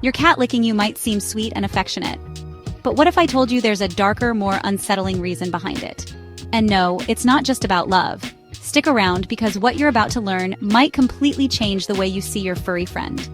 Your cat licking you might seem sweet and affectionate. But what if I told you there's a darker, more unsettling reason behind it? And no, it's not just about love. Stick around because what you're about to learn might completely change the way you see your furry friend.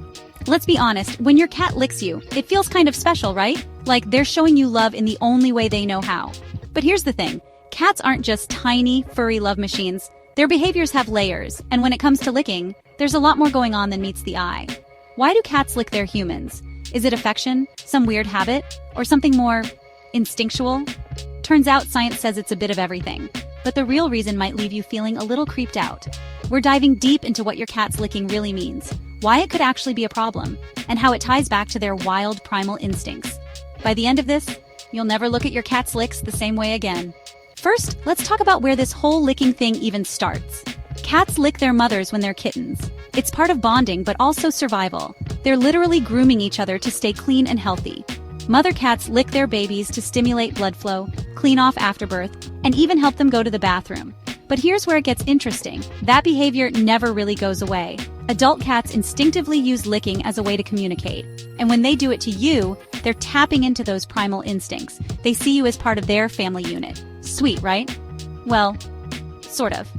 Let's be honest, when your cat licks you, it feels kind of special, right? Like they're showing you love in the only way they know how. But here's the thing, cats aren't just tiny, furry love machines. Their behaviors have layers, and when it comes to licking, there's a lot more going on than meets the eye. Why do cats lick their humans? Is it affection, some weird habit, or something more instinctual? Turns out science says it's a bit of everything, but the real reason might leave you feeling a little creeped out. We're diving deep into what your cat's licking really means, why it could actually be a problem, and how it ties back to their wild primal instincts. By the end of this, you'll never look at your cat's licks the same way again. First, let's talk about where this whole licking thing even starts. Cats lick their mothers when they're kittens. It's part of bonding, but also survival. They're literally grooming each other to stay clean and healthy. Mother cats lick their babies to stimulate blood flow, clean off afterbirth, and even help them go to the bathroom. But here's where it gets interesting. That behavior never really goes away. Adult cats instinctively use licking as a way to communicate. And when they do it to you, they're tapping into those primal instincts. They see you as part of their family unit. Sweet, right? Well, sort of.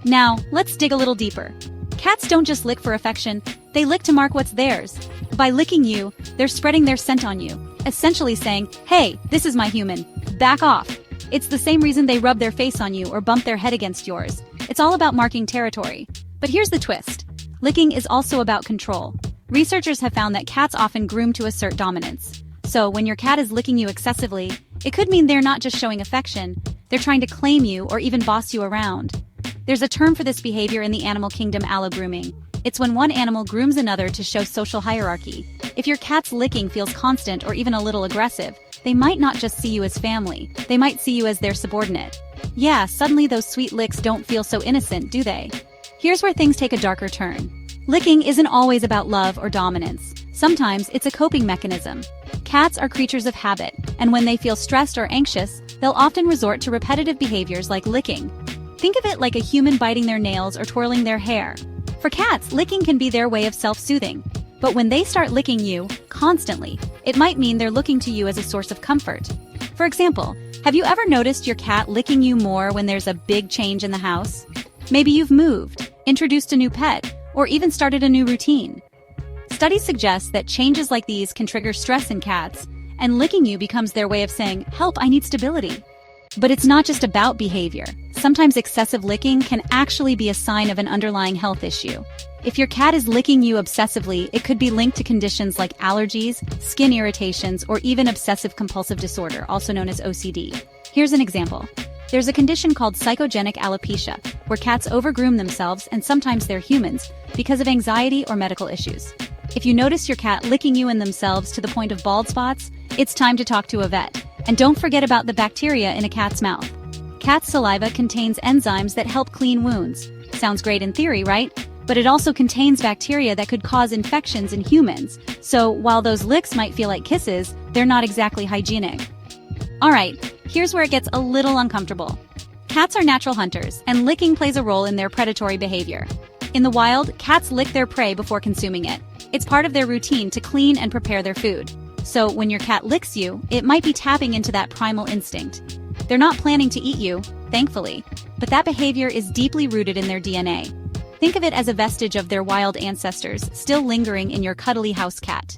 Now, let's dig a little deeper. Cats don't just lick for affection, they lick to mark what's theirs. By licking you, they're spreading their scent on you, essentially saying, hey, this is my human, back off. It's the same reason they rub their face on you or bump their head against yours. It's all about marking territory. But here's the twist. Licking is also about control. Researchers have found that cats often groom to assert dominance. So when your cat is licking you excessively, it could mean they're not just showing affection, they're trying to claim you or even boss you around. There's a term for this behavior in the animal kingdom, allogrooming. It's when one animal grooms another to show social hierarchy. If your cat's licking feels constant or even a little aggressive, they might not just see you as family, they might see you as their subordinate. Yeah, suddenly those sweet licks don't feel so innocent, do they? Here's where things take a darker turn. Licking isn't always about love or dominance. Sometimes it's a coping mechanism. Cats are creatures of habit, and when they feel stressed or anxious, they'll often resort to repetitive behaviors like licking. Think of it like a human biting their nails or twirling their hair. For cats, licking can be their way of self-soothing. But when they start licking you, constantly, it might mean they're looking to you as a source of comfort. For example, have you ever noticed your cat licking you more when there's a big change in the house? Maybe you've moved, introduced a new pet, or even started a new routine. Studies suggest that changes like these can trigger stress in cats, and licking you becomes their way of saying, help, I need stability. But it's not just about behavior. Sometimes excessive licking can actually be a sign of an underlying health issue. If your cat is licking you obsessively, it could be linked to conditions like allergies, skin irritations, or even obsessive-compulsive disorder, also known as OCD. Here's an example. There's a condition called psychogenic alopecia, where cats overgroom themselves and sometimes their humans because of anxiety or medical issues. If you notice your cat licking you and themselves to the point of bald spots, it's time to talk to a vet. And don't forget about the bacteria in a cat's mouth. Cat's saliva contains enzymes that help clean wounds. Sounds great in theory, right? But it also contains bacteria that could cause infections in humans. So while those licks might feel like kisses, they're not exactly hygienic. Alright, here's where it gets a little uncomfortable. Cats are natural hunters, and licking plays a role in their predatory behavior. In the wild, cats lick their prey before consuming it. It's part of their routine to clean and prepare their food. So when your cat licks you, it might be tapping into that primal instinct. They're not planning to eat you, thankfully, but that behavior is deeply rooted in their DNA. Think of it as a vestige of their wild ancestors, still lingering in your cuddly house cat.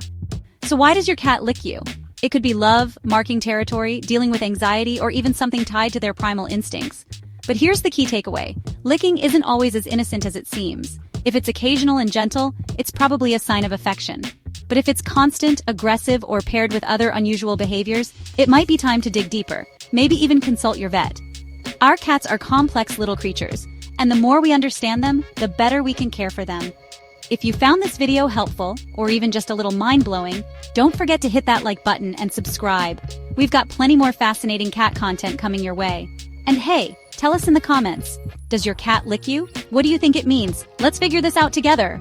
So why does your cat lick you? It could be love, marking territory, dealing with anxiety, or even something tied to their primal instincts. But here's the key takeaway. Licking isn't always as innocent as it seems. If it's occasional and gentle, it's probably a sign of affection. But if it's constant, aggressive, or paired with other unusual behaviors, it might be time to dig deeper. Maybe even consult your vet. Our cats are complex little creatures, and the more we understand them, the better we can care for them. If you found this video helpful, or even just a little mind-blowing, don't forget to hit that like button and subscribe. We've got plenty more fascinating cat content coming your way. And hey, tell us in the comments, does your cat lick you? What do you think it means? Let's figure this out together.